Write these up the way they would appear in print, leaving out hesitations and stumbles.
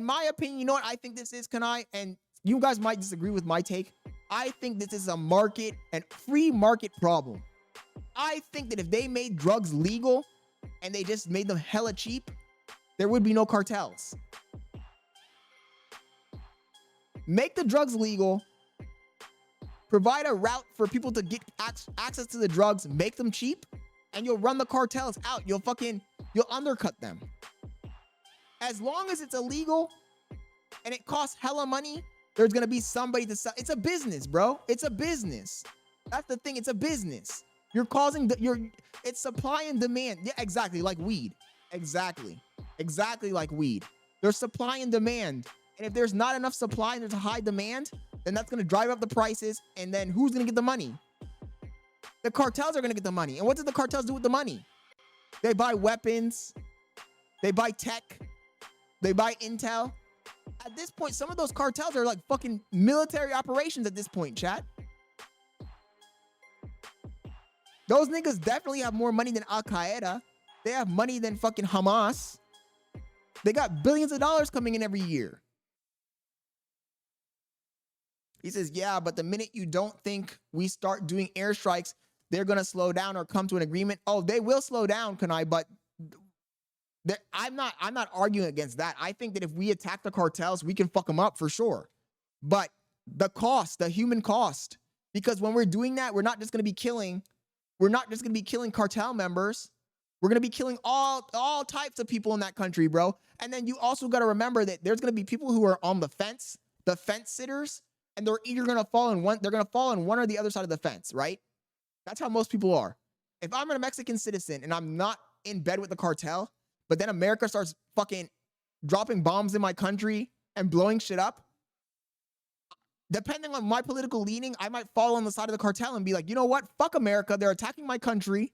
In my opinion, you know what I think this is, and you guys might disagree with my take. I think this is a market and free market problem. I think that if they made drugs legal and they just made them hella cheap, there would be no cartels. Make the drugs legal, provide a route for people to get access to the drugs, make them cheap, and you'll run the cartels out. You'll undercut them. As long as it's illegal and it costs hella money, there's gonna be somebody to sell. It's a business, bro. It's a business. That's the thing. It's a business. You're causing it's supply and demand. Yeah, exactly, like weed. Exactly like weed. There's supply and demand. And if there's not enough supply and there's a high demand, then that's gonna drive up the prices. And then who's gonna get the money? The cartels are gonna get the money. And what do the cartels do with the money? They buy weapons. They buy tech. They buy intel. At this point, some of those cartels are like fucking military operations at this point, chat. Those niggas definitely have more money than Al-Qaeda. They have money than fucking Hamas. They got billions of dollars coming in every year. He says, yeah, but the minute you don't think we start doing airstrikes, they're going to slow down or come to an agreement. Oh, they will slow down, Kanai, but I'm not arguing against that. I think that if we attack the cartels, we can fuck them up for sure. But the cost, the human cost, because when we're doing that, we're not just going to be killing cartel members. We're going to be killing all types of people in that country, bro. And then you also got to remember that there's going to be people who are on the fence sitters, and they're either going to fall on one or the other side of the fence, right? That's how most people are. If I'm a Mexican citizen and I'm not in bed with the cartel, but then America starts fucking dropping bombs in my country and blowing shit up, depending on my political leaning, I might fall on the side of the cartel and be like, you know what? Fuck America. They're attacking my country.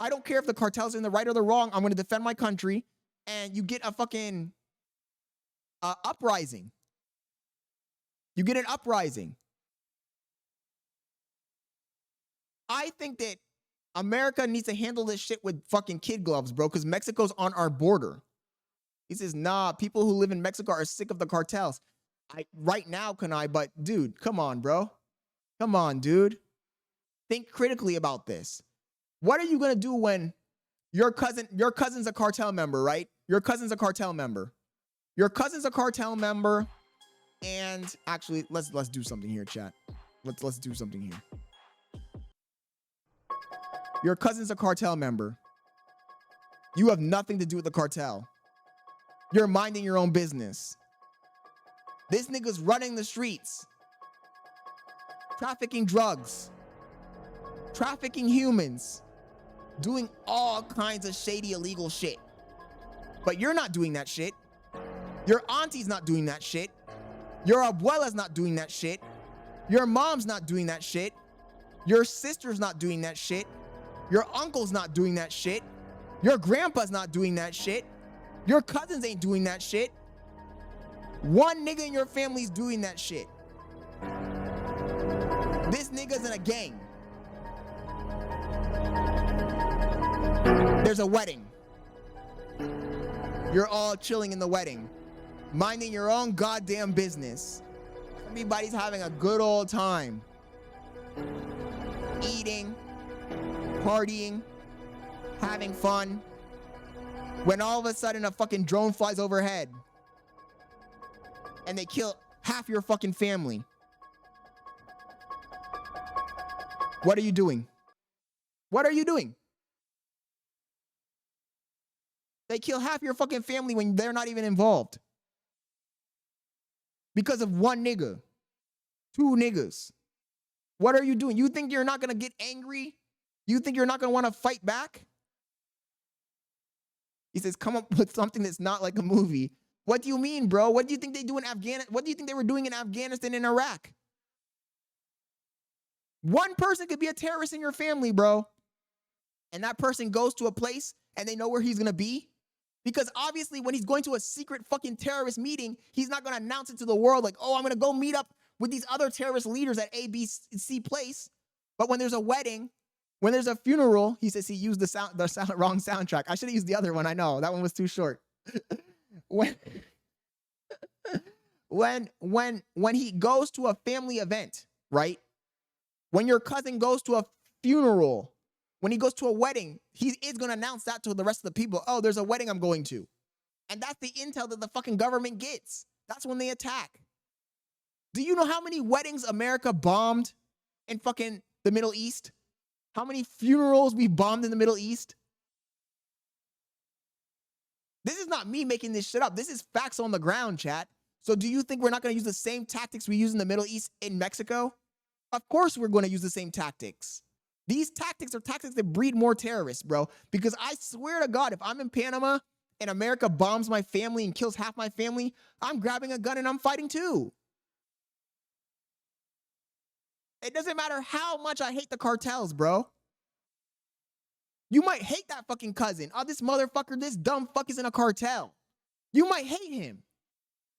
I don't care if the cartel's in the right or the wrong. I'm going to defend my country. And you get a fucking uprising. You get an uprising. I think that America needs to handle this shit with fucking kid gloves, bro, because Mexico's on our border. He says, nah, people who live in Mexico are sick of the cartels. Right now, but dude, come on, bro. Come on, dude. Think critically about this. What are you going to do when your cousin's a cartel member, right? Your cousin's a cartel member. And actually, let's do something here, chat. Let's do something here. Your cousin's a cartel member. You have nothing to do with the cartel. You're minding your own business. This nigga's running the streets, trafficking drugs, trafficking humans, doing all kinds of shady, illegal shit. But you're not doing that shit. Your auntie's not doing that shit. Your abuela's not doing that shit. Your mom's not doing that shit. Your sister's not doing that shit. Your uncle's not doing that shit. Your grandpa's not doing that shit. Your cousins ain't doing that shit. One nigga in your family's doing that shit. This nigga's in a gang. There's a wedding. You're all chilling in the wedding, minding your own goddamn business. Everybody's having a good old time. Eating, partying, having fun. When all of a sudden a fucking drone flies overhead and they kill half your fucking family. What are you doing? What are you doing? They kill half your fucking family when they're not even involved. Because of one nigga. Two niggas. What are you doing? You think you're not going to get angry? You think you're not going to want to fight back? He says, come up with something that's not like a movie. What do you mean, bro? What do you think they do in Afghanistan? What do you think they were doing in Afghanistan and Iraq? One person could be a terrorist in your family, bro. And that person goes to a place and they know where he's going to be. Because obviously when he's going to a secret fucking terrorist meeting, he's not going to announce it to the world like, oh, I'm going to go meet up with these other terrorist leaders at ABC place. But when there's a wedding, when there's a funeral, he says he used the wrong soundtrack. I should have used the other one. I know that one was too short. when he goes to a family event, right? When your cousin goes to a funeral, when he goes to a wedding, he is going to announce that to the rest of the people. Oh, there's a wedding I'm going to. And that's the intel that the fucking government gets. That's when they attack. Do you know how many weddings America bombed in fucking the Middle East? How many funerals we bombed in the Middle East? This is not me making this shit up. This is facts on the ground, chat. So do you think we're not going to use the same tactics we use in the Middle East in Mexico? Of course we're going to use the same tactics. These tactics are tactics that breed more terrorists, bro. Because I swear to God, if I'm in Panama and America bombs my family and kills half my family, I'm grabbing a gun and I'm fighting too. It doesn't matter how much I hate the cartels, bro. You might hate that fucking cousin. Oh, this motherfucker, this dumb fuck is in a cartel. You might hate him.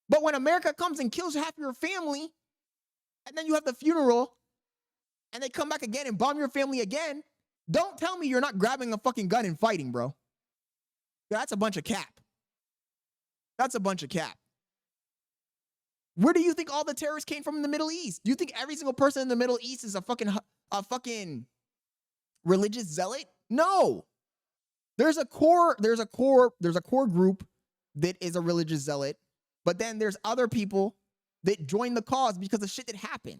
But when America comes and kills half your family, and then you have the funeral, and they come back again and bomb your family again, don't tell me you're not grabbing a fucking gun and fighting, bro. That's a bunch of cap. That's a bunch of cap. Where do you think all the terrorists came from in the Middle East? Do you think every single person in the Middle East is a fucking religious zealot? No. There's a core group that is a religious zealot, but then there's other people that join the cause because of shit that happened.